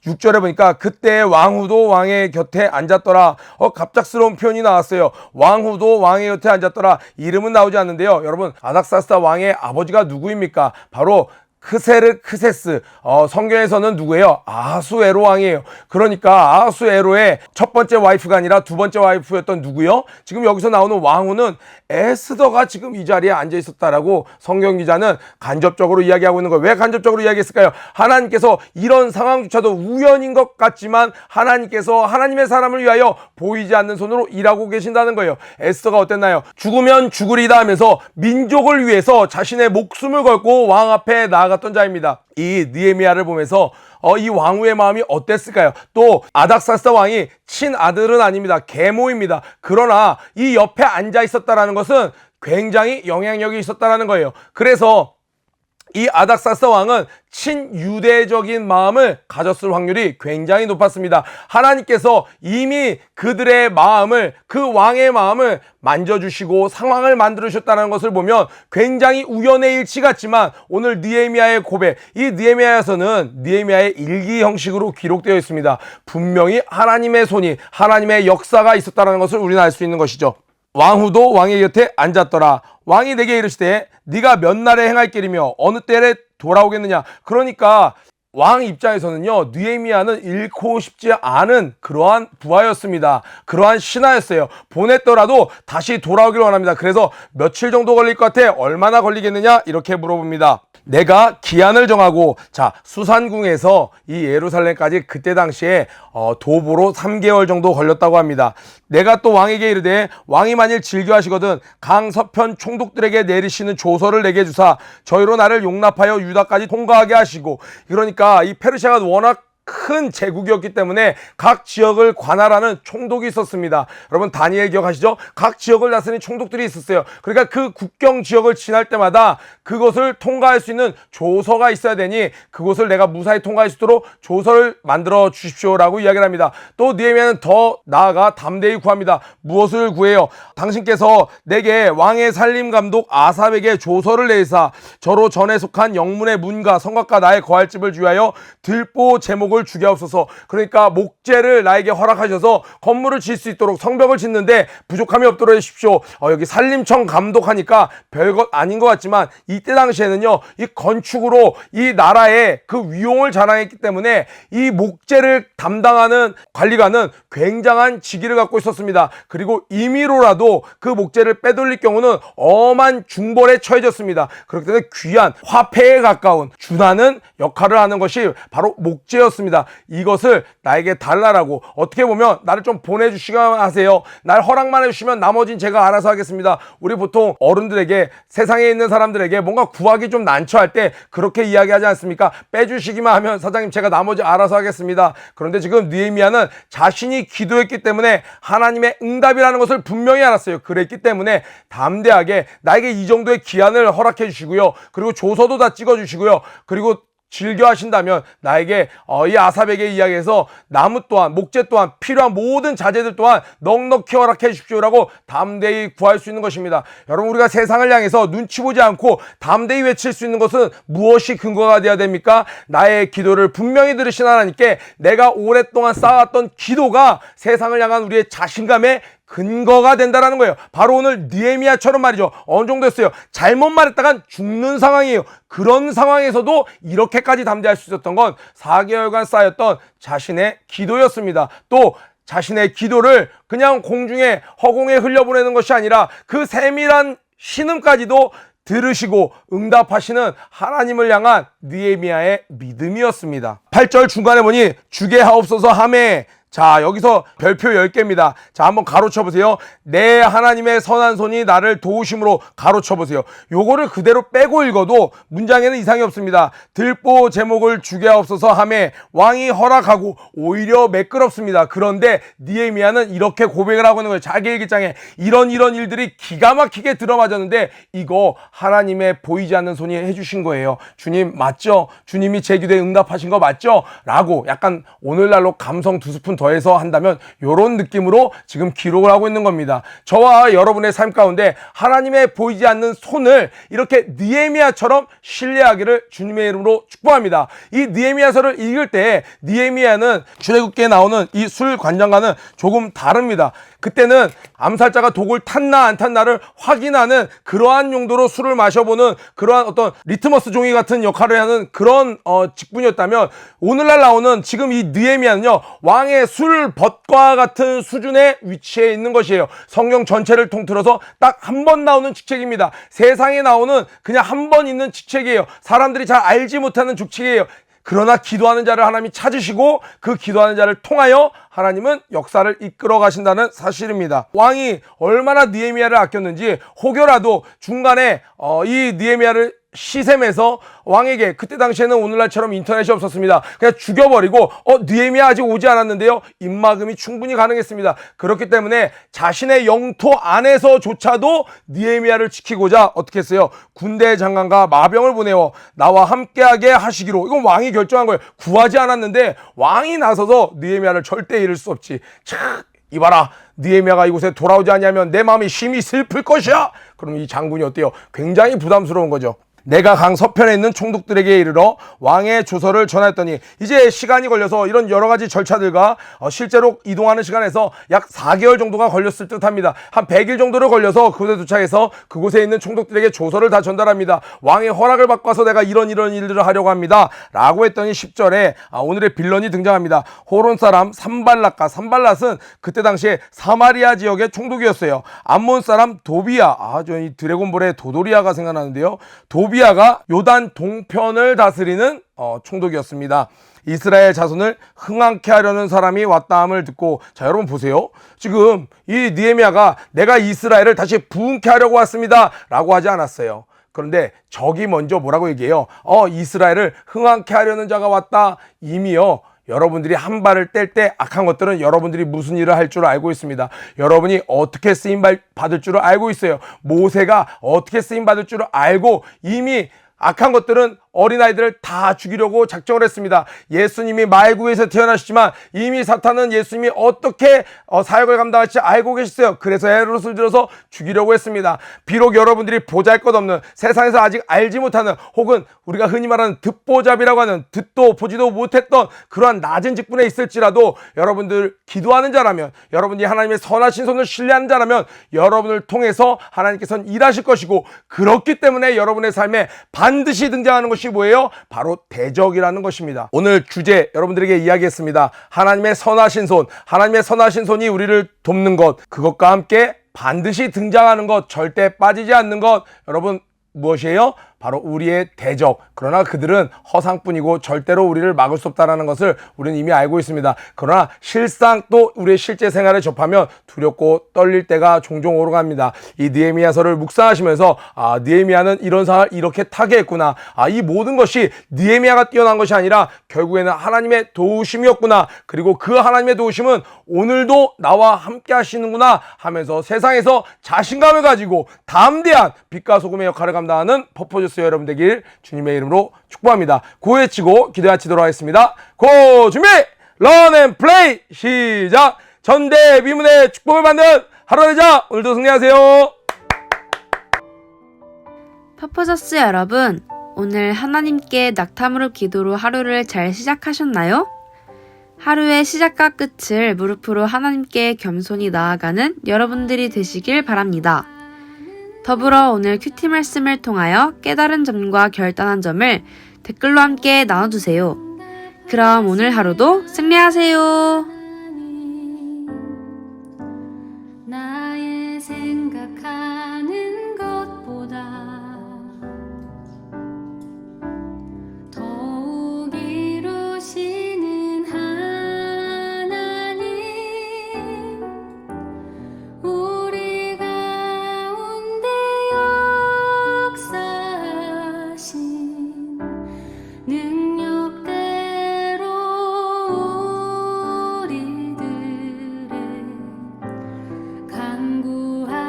6절에 보니까 그때 왕후도 왕의 곁에 앉았더라. 갑작스러운 표현이 나왔어요. 왕후도 왕의 곁에 앉았더라. 이름은 나오지 않는데요, 여러분, 아닥사스다 왕의 아버지가 누구입니까? 바로 크세르크세스. 성경에서는 누구예요? 아하수에로 왕이에요. 그러니까 아하수에로의 첫 번째 와이프가 아니라 두 번째 와이프였던 누구요? 지금 여기서 나오는 왕후는 에스더가 지금 이 자리에 앉아 있었다라고 성경 기자는 간접적으로 이야기하고 있는 거예요. 왜 간접적으로 이야기했을까요? 하나님께서 이런 상황조차도 우연인 것 같지만 하나님께서 하나님의 사람을 위하여 보이지 않는 손으로 일하고 계신다는 거예요. 에스더가 어땠나요? 죽으면 죽으리다 하면서 민족을 위해서 자신의 목숨을 걸고 왕 앞에 나아갔던 자입니다. 이 느헤미야를 보면서 이 왕후의 마음이 어땠을까요? 또 아닥사스다 왕이 친아들은 아닙니다. 계모입니다. 그러나 이 옆에 앉아 있었다라는 것은 굉장히 영향력이 있었다라는 거예요. 그래서 이 아닥사스 왕은 친유대적인 마음을 가졌을 확률이 굉장히 높았습니다. 하나님께서 이미 그들의 마음을, 그 왕의 마음을 만져주시고 상황을 만들어주셨다는 것을 보면 굉장히 우연의 일치 같지만 오늘 느헤미야의 고백, 이 느헤미야에서는 느헤미야의 일기 형식으로 기록되어 있습니다. 분명히 하나님의 손이, 하나님의 역사가 있었다는 것을 우리는 알 수 있는 것이죠. 왕후도 왕의 곁에 앉았더라. 왕이 내게 이르시되 네가 몇 날에 행할 길이며 어느 때에 돌아오겠느냐. 그러니까 왕 입장에서는요, 느헤미야는 잃고 싶지 않은 그러한 부하였습니다. 그러한 신하였어요. 보냈더라도 다시 돌아오길 원합니다. 그래서 며칠 정도 걸릴 것 같아? 얼마나 걸리겠느냐? 이렇게 물어봅니다. 내가 기한을 정하고, 자, 수산궁에서 이 예루살렘까지 그때 당시에 도보로 3개월 정도 걸렸다고 합니다. 내가 또 왕에게 이르되 왕이 만일 질교하시거든 강 서편 총독들에게 내리시는 조서를 내게 주사 저희로 나를 용납하여 유다까지 통과하게 하시고. 그러니까 이 페르시아가 워낙 큰 제국이었기 때문에 각 지역을 관할하는 총독이 있었습니다. 여러분 다니엘 기억하시죠? 각 지역을 다스리는 총독들이 있었어요. 그러니까 그 국경 지역을 지날 때마다 그것을 통과할 수 있는 조서가 있어야 되니 그곳을 내가 무사히 통과할 수 있도록 조서를 만들어 주십시오라고 이야기를 합니다. 또 느헤미야는 더 나아가 담대히 구합니다. 무엇을 구해요? 당신께서 내게 왕의 살림 감독 아삽에게 조서를 내사 저로 전에 속한 영문의 문과 성곽과 나의 거할 집을 주하여 들보 제목을 주게 하옵소서. 그러니까 목재를 나에게 허락하셔서 건물을 지을 수 있도록, 성벽을 짓는데 부족함이 없도록 해주십시오. 여기 산림청 감독하니까 별것 아닌 것 같지만 이때 당시에는요, 이 건축으로 이 나라의 그 위용을 자랑했기 때문에 이 목재를 담당하는 관리관은 굉장한 직위를 갖고 있었습니다. 그리고 임의로라도 그 목재를 빼돌릴 경우는 엄한 중벌에 처해졌습니다. 그렇기 때문에 귀한 화폐에 가까운 준하는 역할을 하는 것이 바로 목재였습니다. 이것을 나에게 달라라고, 어떻게 보면 나를 좀 보내주시면 하세요. 날 허락만 해주시면 나머진 제가 알아서 하겠습니다. 우리 보통 어른들에게, 세상에 있는 사람들에게 뭔가 구하기 좀 난처할 때 그렇게 이야기하지 않습니까? 빼주시기만 하면 사장님 제가 나머지 알아서 하겠습니다. 그런데 지금 느헤미야는 자신이 기도했기 때문에 하나님의 응답이라는 것을 분명히 알았어요. 그랬기 때문에 담대하게 나에게 이 정도의 기한을 허락해 주시고요. 그리고 조서도 다 찍어 주시고요. 그리고 즐겨하신다면 나에게 이 아삽에게 이야기해서 나무 또한, 목재 또한, 필요한 모든 자재들 또한 넉넉히 허락해 주십시오라고 담대히 구할 수 있는 것입니다. 여러분, 우리가 세상을 향해서 눈치 보지 않고 담대히 외칠 수 있는 것은 무엇이 근거가 되어야 됩니까? 나의 기도를 분명히 들으신 하나님께 내가 오랫동안 쌓아왔던 기도가 세상을 향한 우리의 자신감의 근거가 된다라는 거예요. 바로 오늘 느헤미야처럼 말이죠. 어느 정도였어요? 잘못 말했다간 죽는 상황이에요. 그런 상황에서도 이렇게까지 담대할 수 있었던 건 4개월간 쌓였던 자신의 기도였습니다. 또 자신의 기도를 그냥 공중에 허공에 흘려보내는 것이 아니라 그 세밀한 신음까지도 들으시고 응답하시는 하나님을 향한 느헤미야의 믿음이었습니다. 8절 중간에 보니 주게 하옵소서 하매, 자, 여기서 별표 10개입니다. 자, 한번 가로쳐 보세요. 내 하나님의 선한 손이 나를 도우심으로 가로쳐 보세요. 요거를 그대로 빼고 읽어도 문장에는 이상이 없습니다. 들보 제목을 주게 하옵소서 하매 왕이 허락하고 오히려 매끄럽습니다. 그런데 느헤미야는 이렇게 고백을 하고 있는 거예요. 자기 일기장에 이런 일들이 기가 막히게 들어맞았는데 이거 하나님의 보이지 않는 손이 해주신 거예요. 주님 맞죠? 주님이 제 기도에 응답하신 거 맞죠? 라고 약간 오늘날로 감성 2스푼 더해서 한다면 이런 느낌으로 지금 기록을 하고 있는 겁니다. 저와 여러분의 삶 가운데 하나님의 보이지 않는 손을 이렇게 느헤미야처럼 신뢰하기를 주님의 이름으로 축복합니다. 이 느헤미야서를 읽을 때 느헤미야는 출애굽기에 나오는 이 술 관장과는 조금 다릅니다. 그때는 암살자가 독을 탔나 안 탔나를 확인하는 그러한 용도로 술을 마셔보는 그러한 어떤 리트머스 종이 같은 역할을 하는 그런 직분이었다면, 오늘날 나오는 지금 이 느헤미야는요, 왕의 술벗과 같은 수준의 위치에 있는 것이에요. 성경 전체를 통틀어서 딱 한 번 나오는 직책입니다. 세상에 나오는 그냥 한 번 있는 직책이에요. 사람들이 잘 알지 못하는 직책이에요. 그러나 기도하는 자를 하나님이 찾으시고 그 기도하는 자를 통하여 하나님은 역사를 이끌어 가신다는 사실입니다. 왕이 얼마나 느헤미야를 아꼈는지 혹여라도 중간에 이 느헤미야를 시샘에서 왕에게, 그때 당시에는 오늘날처럼 인터넷이 없었습니다. 그냥 죽여버리고 느헤미야 아직 오지 않았는데요, 입막음이 충분히 가능했습니다. 그렇기 때문에 자신의 영토 안에서조차도 느헤미야를 지키고자 어떻게 했어요? 군대 장관과 마병을 보내어 나와 함께하게 하시기로. 이건 왕이 결정한 거예요. 구하지 않았는데 왕이 나서서 느헤미야를 절대 잃을 수 없지. 참, 이봐라, 느헤미야가 이곳에 돌아오지 않냐면 내 마음이 심히 슬플 것이야. 그럼 이 장군이 어때요? 굉장히 부담스러운 거죠. 내가 강 서편에 있는 총독들에게 이르러 왕의 조서를 전하였더니, 이제 시간이 걸려서 이런 여러 가지 절차들과 실제로 이동하는 시간에서 약 4개월 정도가 걸렸을 듯 합니다. 한 100일 정도를 걸려서 그곳에 도착해서 그곳에 있는 총독들에게 조서를 다 전달합니다. 왕의 허락을 받고 와서 내가 이런 일들을 하려고 합니다 라고 했더니 10절에 오늘의 빌런이 등장합니다. 호론 사람 산발랏과, 산발랏은 그때 당시에 사마리아 지역의 총독이었어요. 암몬 사람 도비야, 저이 드래곤볼의 도도리아가 생각나는데요, 도비아가 요단 동편을 다스리는 총독이었습니다. 이스라엘 자손을 흥황케 하려는 사람이 왔다함을 듣고, 자 여러분 보세요. 지금 이 느헤미야가 내가 이스라엘을 다시 부흥케 하려고 왔습니다 라고 하지 않았어요. 그런데 적이 먼저 뭐라고 얘기해요? 이스라엘을 흥황케 하려는 자가 왔다. 이미요, 여러분들이 한 발을 뗄 때 악한 것들은 여러분들이 무슨 일을 할 줄 알고 있습니다. 여러분이 어떻게 쓰임 받을 줄을 알고 있어요. 모세가 어떻게 쓰임 받을 줄을 알고 이미 악한 것들은 어린아이들을 다 죽이려고 작정을 했습니다. 예수님이 말구에서 태어나셨지만 이미 사탄은 예수님이 어떻게 사역을 감당할지 알고 계셨어요. 그래서 헤롯을 들어서 죽이려고 했습니다. 비록 여러분들이 보잘것없는, 세상에서 아직 알지 못하는, 혹은 우리가 흔히 말하는 듣보잡이라고 하는, 듣도 보지도 못했던 그러한 낮은 직분에 있을지라도 여러분들 기도하는 자라면, 여러분이 하나님의 선하신 손을 신뢰하는 자라면 여러분을 통해서 하나님께서는 일하실 것이고, 그렇기 때문에 여러분의 삶에 반드시 등장하는 것이 뭐예요? 바로 대적이라는 것입니다. 오늘 주제 여러분들에게 이야기했습니다. 하나님의 선하신 손, 하나님의 선하신 손이 우리를 돕는 것, 그것과 함께 반드시 등장하는 것, 절대 빠지지 않는 것, 여러분 무엇이에요? 바로 우리의 대적. 그러나 그들은 허상뿐이고 절대로 우리를 막을 수 없다는 것을 우리는 이미 알고 있습니다. 그러나 실상 또 우리의 실제 생활을 접하면 두렵고 떨릴 때가 종종 오러 갑니다. 이 느헤미야서를 묵상하시면서 느헤미야는 이런 상황을 이렇게 타개했구나. 이 모든 것이 느헤미야가 뛰어난 것이 아니라 결국에는 하나님의 도우심이었구나. 그리고 그 하나님의 도우심은 오늘도 나와 함께 하시는구나 하면서 세상에서 자신감을 가지고 담대한 빛과 소금의 역할을 감당하는 퍼포저스 여러분 되길 주님의 이름으로 축복합니다. 고해치고 기도하치도록 하겠습니다. 고 준비 런 앤 플레이 시작. 전대미문의 축복을 받는 하루 되자. 오늘도 승리하세요. 퍼포저스 여러분, 오늘 하나님께 낙타무릎 기도로 하루를 잘 시작하셨나요? 하루의 시작과 끝을 무릎으로 하나님께 겸손히 나아가는 여러분들이 되시길 바랍니다. 더불어 오늘 큐티 말씀을 통하여 깨달은 점과 결단한 점을 댓글로 함께 나눠주세요. 그럼 오늘 하루도 승리하세요. 나의 생각하는 것보다 더욱 이루시는 하나님, 우리 가운데 역사하신 능력대로 우리들의 간구함을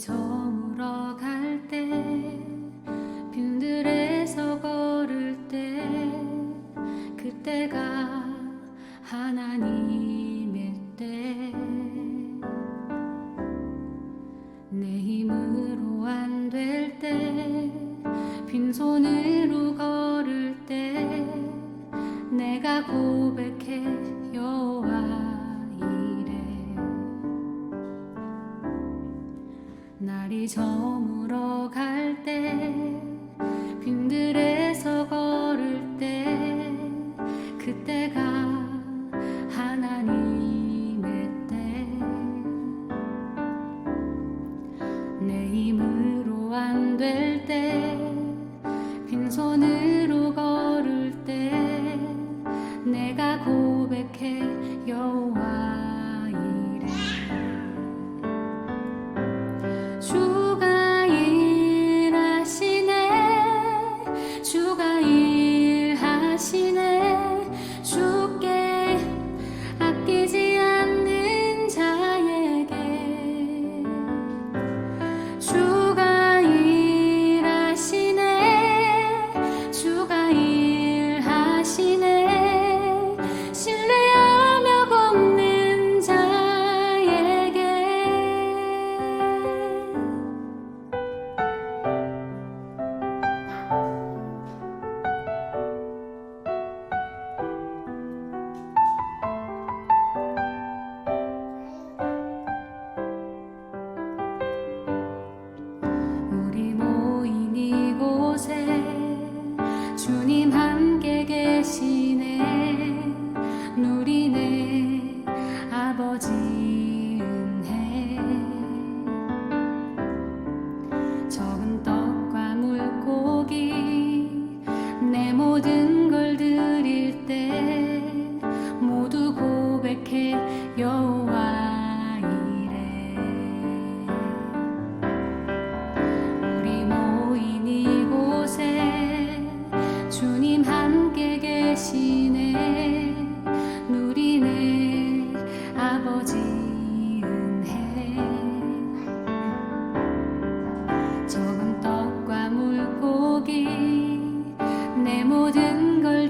저물어 갈 때 빈들에서 걸을 때 그때가 하나님의 때 내 힘으로 안 될 때 빈손으로 걸을 때 내가 고백해 여호와 이래 날이 저물어 갈 때 빈들에서 걸을 때 그때가 하나님의 때 내 힘으로 안 될 때 빈손으로 걸을 때 내가 고백해 여호와 이래 주가 일하시네 주가 일하시네 주께 아끼지 않는 자에게 주가 일하시네 주가 일하시네 신뢰하며 걷는 자에게 우리 모인 이곳에 주님 함께 계시네 누리네 아버지 은혜 적은 떡과 물고기 내 모든 걸 드릴 때 모두 고백해 여호와 이래 우리 모인 이곳에 주님 함께 계시네 누리네 아버지 은혜 적은 떡과 물고기 내 모든 걸